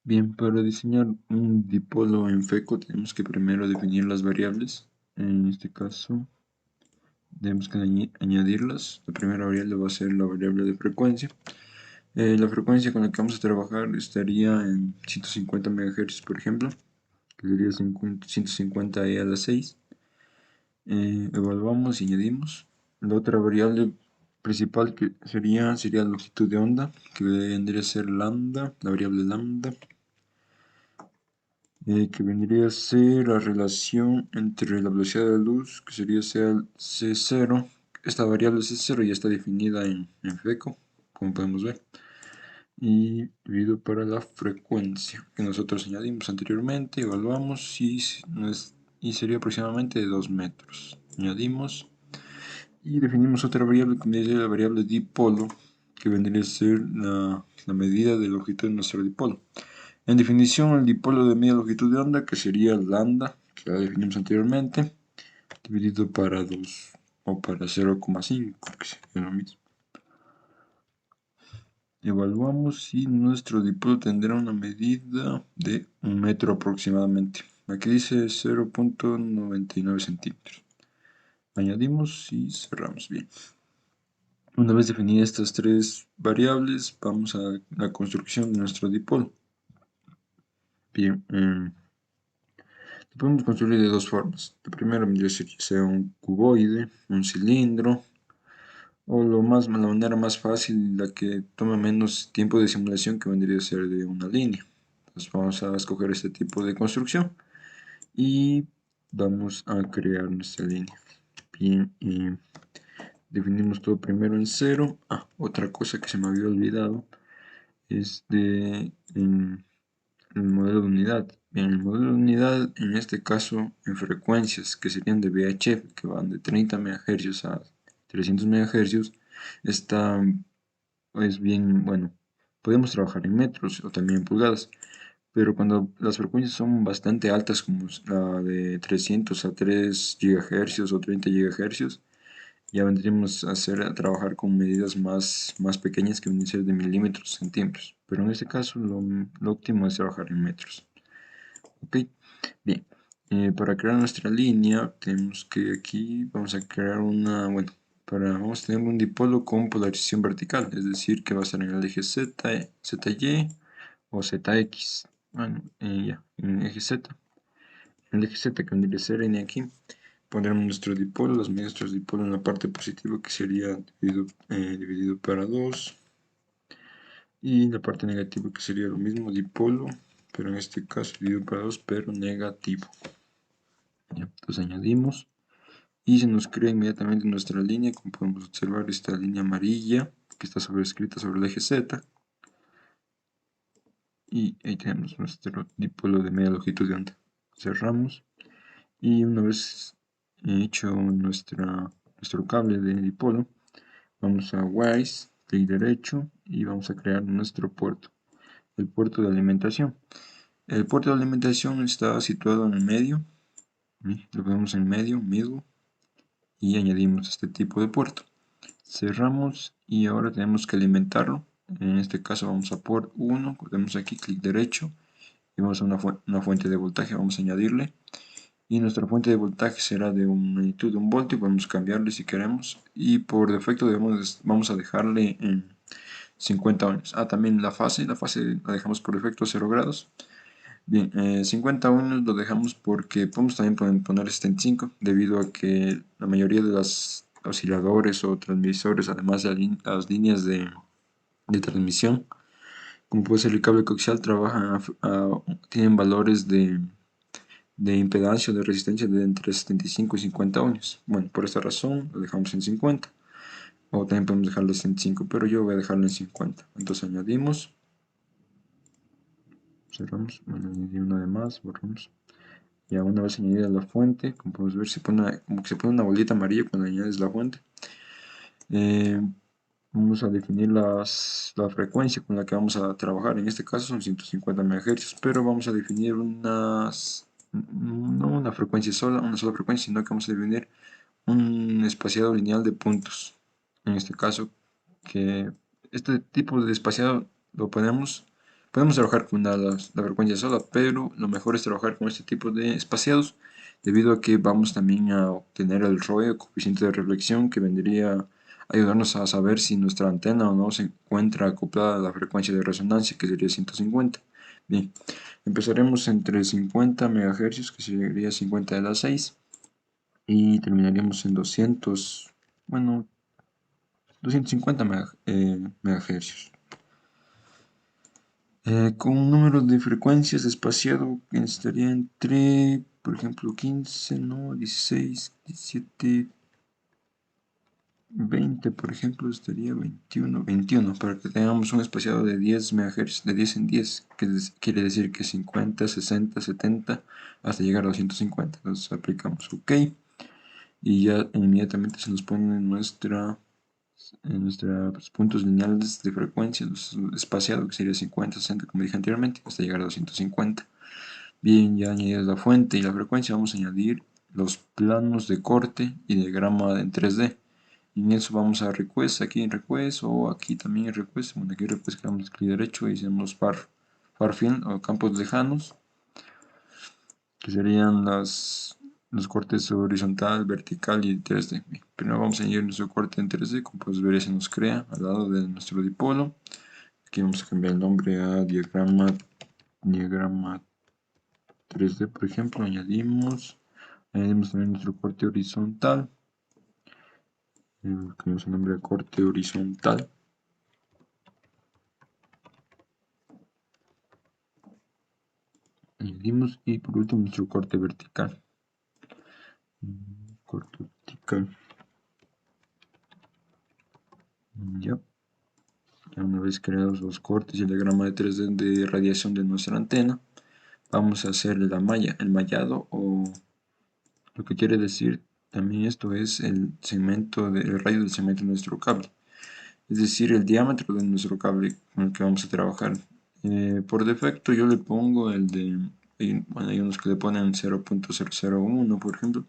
Bien, para diseñar un dipolo en FECO tenemos que primero definir las variables. En este caso, tenemos que añadirlas. La primera variable va a ser la variable de frecuencia. La frecuencia con la que vamos a trabajar estaría en 150 MHz, por ejemplo, que sería 150e a la 6. Evaluamos y añadimos. La otra variable principal que sería la longitud de onda, que vendría a ser lambda, la variable lambda. Que vendría a ser la relación entre la velocidad de la luz, que sería C0. Esta variable C0 ya está definida en FECO, como podemos ver, y dividido para la frecuencia que nosotros añadimos anteriormente, evaluamos y sería aproximadamente de 2 metros. Añadimos y definimos otra variable que vendría a ser la variable dipolo, que vendría a ser la medida de longitud de nuestro dipolo. En definición, el dipolo de media longitud de onda, que sería lambda, que la definimos anteriormente, dividido para 2 o para 0,5, que sería lo mismo. Evaluamos si nuestro dipolo tendrá una medida de 1 metro aproximadamente. Aquí dice 0,99 centímetros. Añadimos y cerramos bien. Una vez definidas estas tres variables, vamos a la construcción de nuestro dipolo. Bien, lo podemos construir de dos formas. La primera vendría a ser que sea un cuboide, un cilindro, o la manera más fácil, la que toma menos tiempo de simulación, que vendría a ser de una línea. Entonces vamos a escoger este tipo de construcción y vamos a crear nuestra línea. Bien, definimos todo primero en cero. Otra cosa que se me había olvidado es el modelo de unidad. Bien, el modelo de unidad, en este caso, en frecuencias que serían de VHF, que van de 30 MHz a 300 MHz, está, es bien, bueno, podemos trabajar en metros o también en pulgadas, pero cuando las frecuencias son bastante altas, como la de 300 a 3 GHz o 30 GHz, ya vendríamos a trabajar con medidas más pequeñas, que van a ser de milímetros, centímetros. Pero en este caso lo óptimo es trabajar en metros. Ok, bien. Para crear nuestra línea, tenemos que aquí vamos a crear bueno, vamos a tener un dipolo con polarización vertical, es decir, que va a estar en el eje Z, ZY o ZX. Bueno, ya, en el eje Z. En el eje Z, que vendría a ser N aquí, pondremos nuestro dipolo, las medidas de nuestro dipolo en la parte positiva, que sería dividido para 2, y la parte negativa, que sería lo mismo, dipolo, pero en este caso dividido para 2, pero negativo. Ya, entonces añadimos y se nos crea inmediatamente nuestra línea. Como podemos observar, esta línea amarilla que está sobrescrita sobre el eje Z, y ahí tenemos nuestro dipolo de media longitud de onda. Cerramos y una vez hecho nuestro cable de dipolo, vamos a WISE, clic derecho, y vamos a crear nuestro puerto, el puerto de alimentación. El puerto de alimentación está situado en el medio, lo ponemos en medio, middle, y añadimos este tipo de puerto. Cerramos y ahora tenemos que alimentarlo. En este caso vamos a port 1, damos aquí clic derecho y vamos a una fuente de voltaje, vamos a añadirle. Y nuestra fuente de voltaje será de una magnitud de 1 voltio, podemos cambiarle si queremos. Y por defecto vamos a dejarle en 50 ohms. También la fase la dejamos por defecto a 0 grados. Bien, 50 ohms lo dejamos porque podemos también poner 75, debido a que la mayoría de los osciladores o transmisores, además de las líneas de transmisión, como puede ser el cable coaxial, tienen valores de impedancia o de resistencia de entre 75 y 50 ohms. Bueno, por esta razón lo dejamos en 50, o también podemos dejarlo en 75, pero yo voy a dejarlo en 50. Entonces añadimos, cerramos, bueno, añadí una de más, borramos. Ya una vez añadida la fuente, como podemos ver, como que se pone una bolita amarilla cuando añades la fuente. Vamos a definir la frecuencia con la que vamos a trabajar. En este caso son 150 MHz, pero vamos a definir no una frecuencia sola, una sola frecuencia, sino que vamos a definir un espaciado lineal de puntos. En este caso, que este tipo de espaciado lo ponemos Podemos trabajar con la frecuencia sola, pero lo mejor es trabajar con este tipo de espaciados, debido a que vamos también a obtener el ROE, o coeficiente de reflexión, que vendría a ayudarnos a saber si nuestra antena o no se encuentra acoplada a la frecuencia de resonancia, que sería 150. Bien, empezaremos entre 50 MHz, que sería 50 de las 6, y terminaríamos en 200, bueno, 250 MHz. Con un número de frecuencias espaciado que estaría entre, por ejemplo, 15, no, 16, 17, 20, por ejemplo, estaría 21, para que tengamos un espaciado de 10 MHz, de 10 en 10, que quiere decir que 50, 60, 70, hasta llegar a 250. Entonces aplicamos OK, y ya inmediatamente se nos pone en nuestros puntos lineales de frecuencia, espaciado, que sería 50, 60, como dije anteriormente, hasta llegar a 250. Bien, ya añadidas la fuente y la frecuencia, vamos a añadir los planos de corte y diagrama en 3D. Y en eso vamos a Request, aquí en Request, o aquí también en Request. Bueno, aquí en Request le damos clic derecho y hacemos Far Field, o campos lejanos, que serían los cortes horizontal, vertical y 3D. Bien, primero vamos a añadir nuestro corte en 3D, como puedes ver se nos crea al lado de nuestro dipolo. Aquí vamos a cambiar el nombre a diagrama 3D, por ejemplo. Añadimos también nuestro corte horizontal, cambiamos el nombre a corte horizontal. Añadimos, y por último nuestro corte vertical. Corte vertical. Ya. Ya una vez creados los cortes y el diagrama de 3D de radiación de nuestra antena, vamos a hacer la malla, el mallado, o lo que quiere decir también esto es el radio del segmento de nuestro cable, es decir, el diámetro de nuestro cable con el que vamos a trabajar. Por defecto yo le pongo el de, bueno, hay unos que le ponen 0.001, por ejemplo,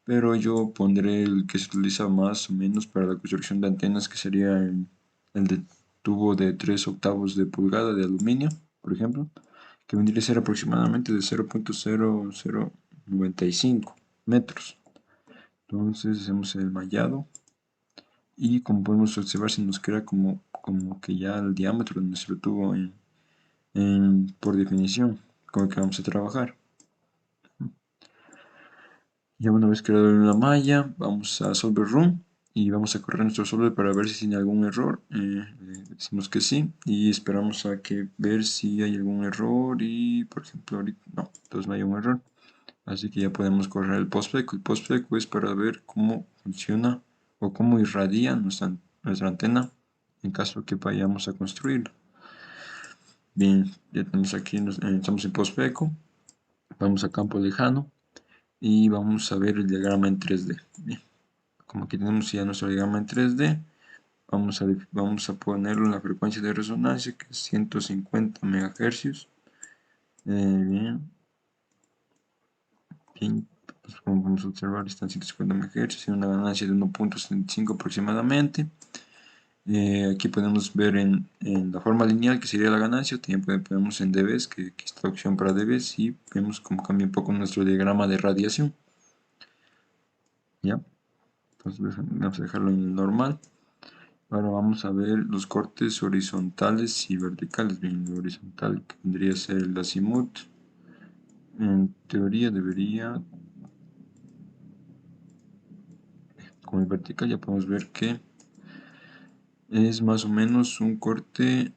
pero yo pondré el que se utiliza más o menos para la construcción de antenas, que sería el de tubo de 3/8 de pulgada de aluminio, por ejemplo, que vendría a ser aproximadamente de 0.0095 metros. Entonces hacemos el mallado, y como podemos observar se nos crea como que ya el diámetro de nuestro tubo por definición con el que vamos a trabajar. Ya una vez creado la malla, vamos a Solver Room y vamos a correr nuestro solver para ver si tiene algún error. Decimos que sí y esperamos a ver si hay algún error, y por ejemplo ahorita no, entonces no hay un error. Así que ya podemos correr el postfleco. El postfleco es para ver cómo funciona o cómo irradia nuestra antena en caso que vayamos a construirlo. Bien, ya tenemos aquí, estamos en postfleco, vamos a campo lejano y vamos a ver el diagrama en 3D. Bien, como aquí tenemos ya nuestro diagrama en 3D, vamos a ponerlo en la frecuencia de resonancia, que es 150 MHz. Bien, pues como podemos observar están 150 MHz y una ganancia de 1.75 aproximadamente. Aquí podemos ver en la forma lineal, que sería la ganancia. También podemos en dBs, que aquí está la opción para dBs, y vemos cómo cambia un poco nuestro diagrama de radiación. ¿Ya? Entonces vamos a dejarlo en el normal. Ahora vamos a ver los cortes horizontales y verticales. Bien, el horizontal que vendría a ser el azimut. En teoría debería, con el vertical ya podemos ver que es más o menos un corte,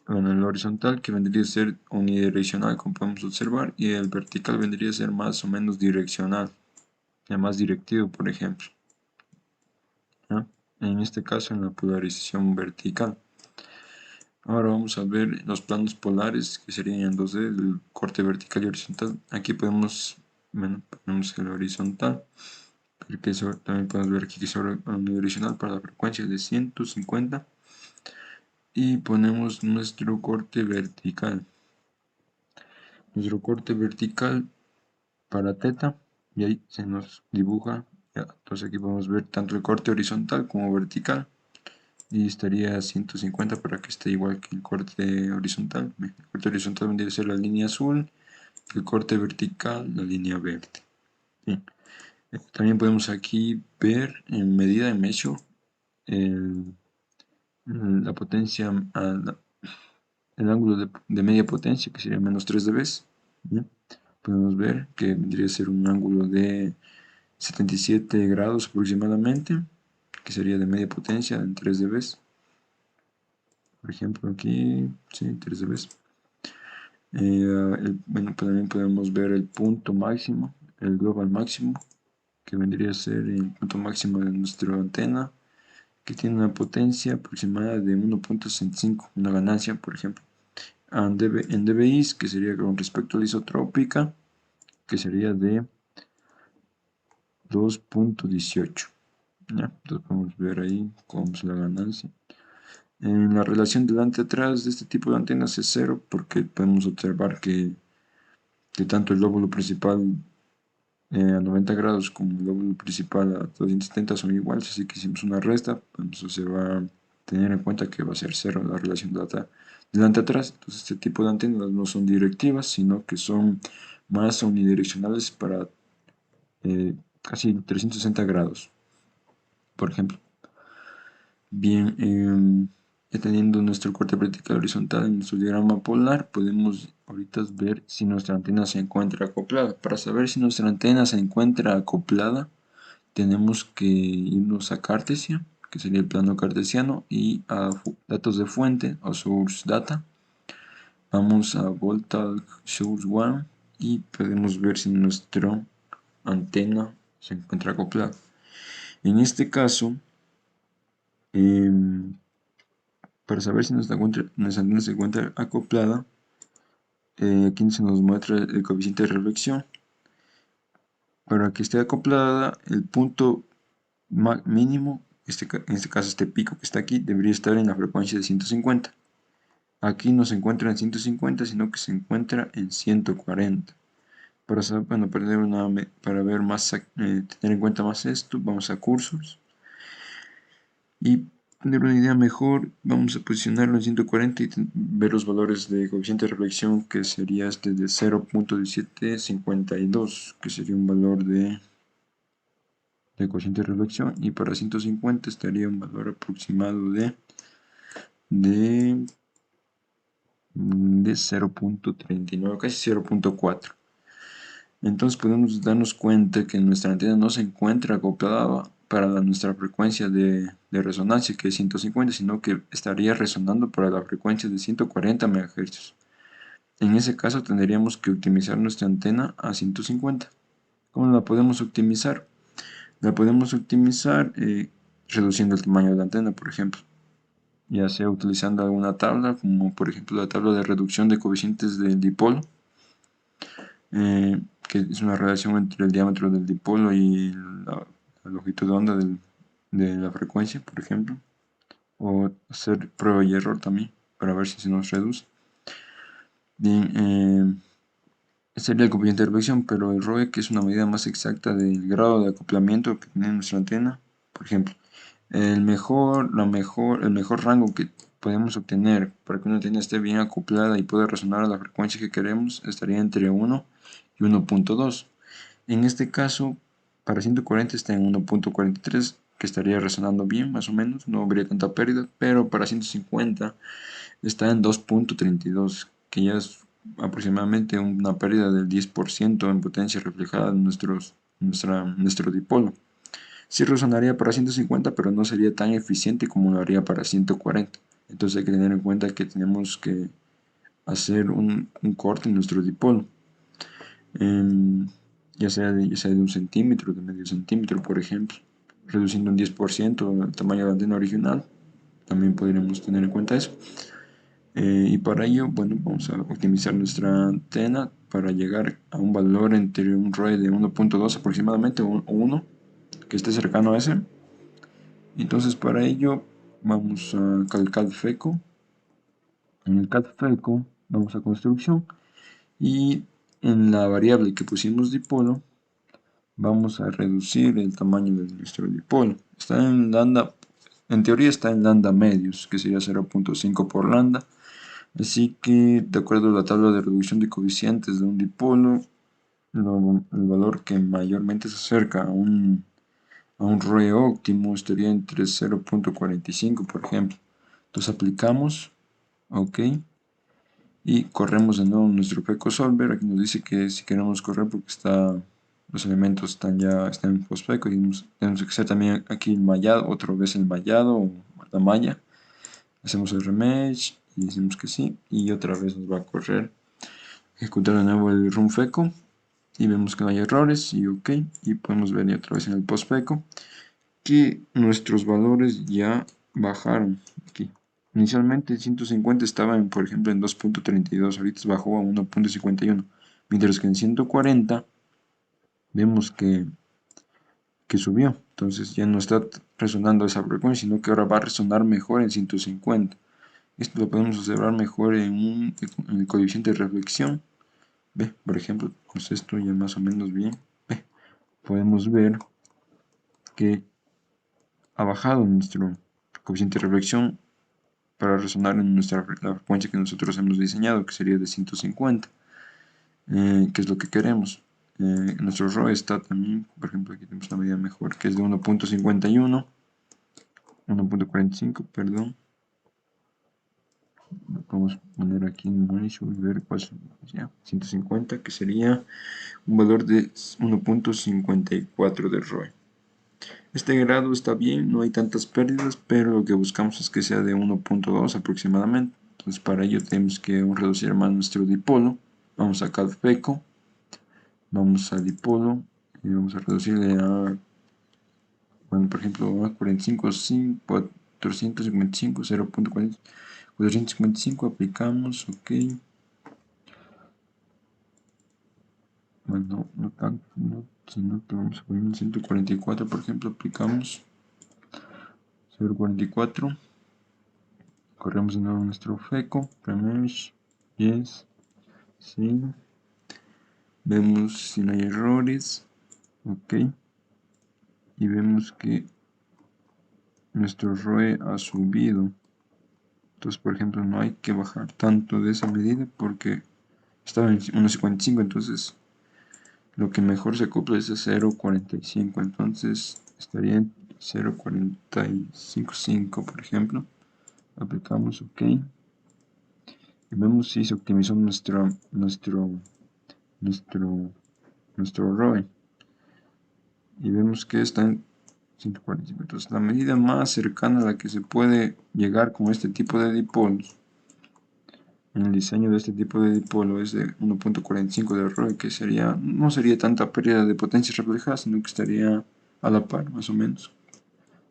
bueno, el horizontal que vendría a ser unidireccional, como podemos observar, y el vertical vendría a ser más o menos direccional, más directivo, por ejemplo, ¿ya? En este caso en la polarización vertical. Ahora vamos a ver los planos polares, que serían en 2D, el corte vertical y horizontal. Aquí ponemos el horizontal, porque también podemos ver aquí que es unidireccional para la frecuencia de 150. Y ponemos nuestro corte vertical. Nuestro corte vertical para teta, y ahí se nos dibuja. Ya, entonces aquí podemos ver tanto el corte horizontal como vertical. y estaría a 150 para que esté igual que el corte horizontal. El corte horizontal vendría a ser la línea azul, el corte vertical la línea verde. Bien. También podemos aquí ver en medida de measure la potencia, el ángulo de media potencia, que sería menos 3 dB. Bien. Podemos ver que vendría a ser un ángulo de 77 grados aproximadamente, que sería de media potencia en 3 dB. Por ejemplo aquí, sí, 3 dB. Bueno, también podemos ver el punto máximo, el global máximo, que vendría a ser el punto máximo de nuestra antena, que tiene una potencia aproximada de 1.65, una ganancia, por ejemplo. En dBi, que sería con respecto a la isotrópica, que sería de 2.18. ¿Ya? Entonces podemos ver ahí cómo es la ganancia. En la relación delante-atrás de este tipo de antenas es cero, porque podemos observar que tanto el lóbulo principal a 90 grados como el lóbulo principal a 270 son iguales, así que hicimos una resta, entonces se va a tener en cuenta que va a ser cero la relación delante-atrás. Entonces este tipo de antenas no son directivas, sino que son más unidireccionales para casi 360 grados, por ejemplo. Bien, ya teniendo nuestro corte vertical horizontal en nuestro diagrama polar, podemos ahorita ver si nuestra antena se encuentra acoplada. Para saber si nuestra antena se encuentra acoplada, tenemos que irnos a Cartesia, que sería el plano cartesiano, y a datos de fuente o source data. Vamos a voltage source 1 y podemos ver si nuestra antena se encuentra acoplada. En este caso, para saber si nuestra antena se encuentra acoplada, aquí se nos muestra el coeficiente de reflexión. Para que esté acoplada, el punto mínimo, en este caso este pico que está aquí, debería estar en la frecuencia de 150. Aquí no se encuentra en 150, sino que se encuentra en 140. Para saber, bueno, para ver más, tener en cuenta más esto, vamos a cursos. Y tener una idea mejor, vamos a posicionarlo en 140 y ver los valores de coeficiente de reflexión, que sería este de 0.1752, que sería un valor de coeficiente de reflexión, y para 150 estaría un valor aproximado de 0.39, casi 0.4. Entonces podemos darnos cuenta que nuestra antena no se encuentra acoplada para nuestra frecuencia de resonancia, que es 150, sino que estaría resonando para la frecuencia de 140 MHz. En ese caso tendríamos que optimizar nuestra antena a 150. ¿Cómo la podemos optimizar? La podemos optimizar reduciendo el tamaño de la antena, por ejemplo, ya sea utilizando alguna tabla, como por ejemplo la tabla de reducción de coeficientes del dipolo, que es una relación entre el diámetro del dipolo y la longitud de onda de la frecuencia, por ejemplo, o hacer prueba y error también, para ver si se nos reduce. Bien, sería el coeficiente de reflexión, pero el ROE, que es una medida más exacta del grado de acoplamiento que tiene nuestra antena. Por ejemplo, el mejor rango que podemos obtener para que una antena esté bien acoplada y pueda resonar a la frecuencia que queremos estaría entre 1 y 1.2. En este caso, para 140 está en 1.43, que estaría resonando bien, más o menos, no habría tanta pérdida, pero para 150 está en 2.32, que ya es aproximadamente una pérdida del 10% en potencia reflejada en nuestro dipolo. Sí resonaría para 150, pero no sería tan eficiente como lo haría para 140. Entonces hay que tener en cuenta que tenemos que hacer un corte en nuestro dipolo. Ya sea de 1 centímetro, de medio centímetro, por ejemplo, reduciendo un 10% el tamaño de la antena original. También podríamos tener en cuenta eso. Y para ello, bueno, vamos a optimizar nuestra antena para llegar a un valor entre un ROE de 1.2 aproximadamente, o 1, que esté cercano a ese. Entonces para ello vamos a CalCAD-FECO. En el CAD-FECO vamos a construcción y en la variable que pusimos dipolo vamos a reducir el tamaño de nuestro dipolo. Está en lambda en teoría está en lambda medios, que sería 0.5 por lambda. Así que, de acuerdo a la tabla de reducción de coeficientes de un dipolo, el valor que mayormente se acerca a un ROE óptimo estaría entre 0.45, por ejemplo. Entonces aplicamos, ok, y corremos de nuevo nuestro FECO Solver. Aquí nos dice que si queremos correr porque los elementos están en postfeco, y tenemos que hacer también aquí el mallado, otra vez el mallado o la malla. Hacemos el remesh y decimos que sí, y otra vez nos va a correr, ejecutar de nuevo el run feco y vemos que no hay errores y ok, y podemos ver otra vez en el postfeco que nuestros valores ya bajaron aquí. Inicialmente 150 estaba por ejemplo en 2.32, ahorita bajó a 1.51, mientras que en 140 vemos que subió. Entonces ya no está resonando esa frecuencia, sino que ahora va a resonar mejor en 150. Esto lo podemos observar mejor en el coeficiente de reflexión. ¿Ve? Por ejemplo, pues esto ya más o menos bien. ¿Ve? Podemos ver que ha bajado nuestro coeficiente de reflexión para resonar en la frecuencia que nosotros hemos diseñado, que sería de 150, que es lo que queremos. Nuestro ROE está también, por ejemplo, aquí tenemos una medida mejor, que es de 1.51, 1.45, perdón. Lo podemos poner aquí en ratio y ver cuál es, ya, 150, que sería un valor de 1.54 de ROE. Este grado está bien, no hay tantas pérdidas, pero lo que buscamos es que sea de 1.2 aproximadamente. Entonces para ello tenemos que reducir más nuestro dipolo. Vamos a CalFeco, vamos a dipolo y vamos a reducirle a, bueno, por ejemplo, a 45, 455, 0.40, 455, aplicamos, ok. Bueno, no tanto, no, sino que vamos a poner 144, por ejemplo, aplicamos 0.44. Corremos de nuevo nuestro FECO, Premesh, Yes, sí. Vemos si no hay errores, ok. Y vemos que nuestro ROE ha subido. Entonces, por ejemplo, no hay que bajar tanto de esa medida porque estaba en 1.55, entonces lo que mejor se acopla es a 0.45, entonces estaría en 0.455, por ejemplo. Aplicamos OK y vemos si se optimizó nuestro ROE y vemos que está en 145. Entonces la medida más cercana a la que se puede llegar con este tipo de dipolos, en el diseño de este tipo de dipolo, es de 1.45 de ROE, que no sería tanta pérdida de potencia reflejada, sino que estaría a la par, más o menos.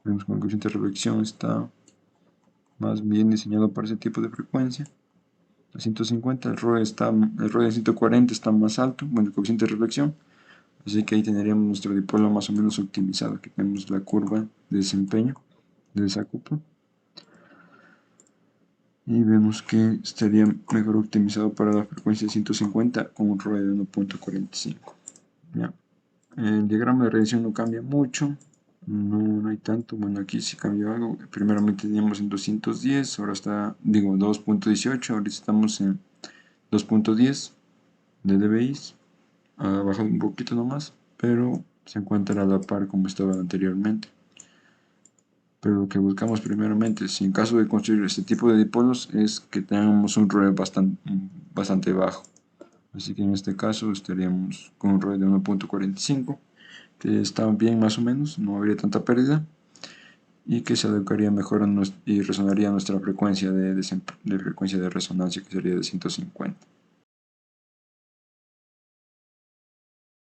Vemos que el coeficiente de reflexión está más bien diseñado para ese tipo de frecuencia. A 150, el ROE de 140 está más alto, bueno, el coeficiente de reflexión. Así que ahí tendríamos nuestro dipolo más o menos optimizado. Aquí tenemos la curva de desempeño de desacoplo. Y vemos que estaría mejor optimizado para la frecuencia de 150 con un ROE de 1.45. El diagrama de radiación no cambia mucho. No hay tanto. Bueno, aquí sí cambió algo. Primeramente teníamos en 210, ahora está, digo, 2.18. Ahora estamos en 2.10 de dBi. Ha bajado un poquito nomás, pero se encuentra a la par como estaba anteriormente. Pero lo que buscamos primeramente, si en caso de construir este tipo de dipolos, es que tengamos un ROE bastante bajo. Así que en este caso estaríamos con un ROE de 1.45, que está bien más o menos, no habría tanta pérdida, y que se adecuaría mejor y resonaría nuestra frecuencia de frecuencia de resonancia, que sería de 150.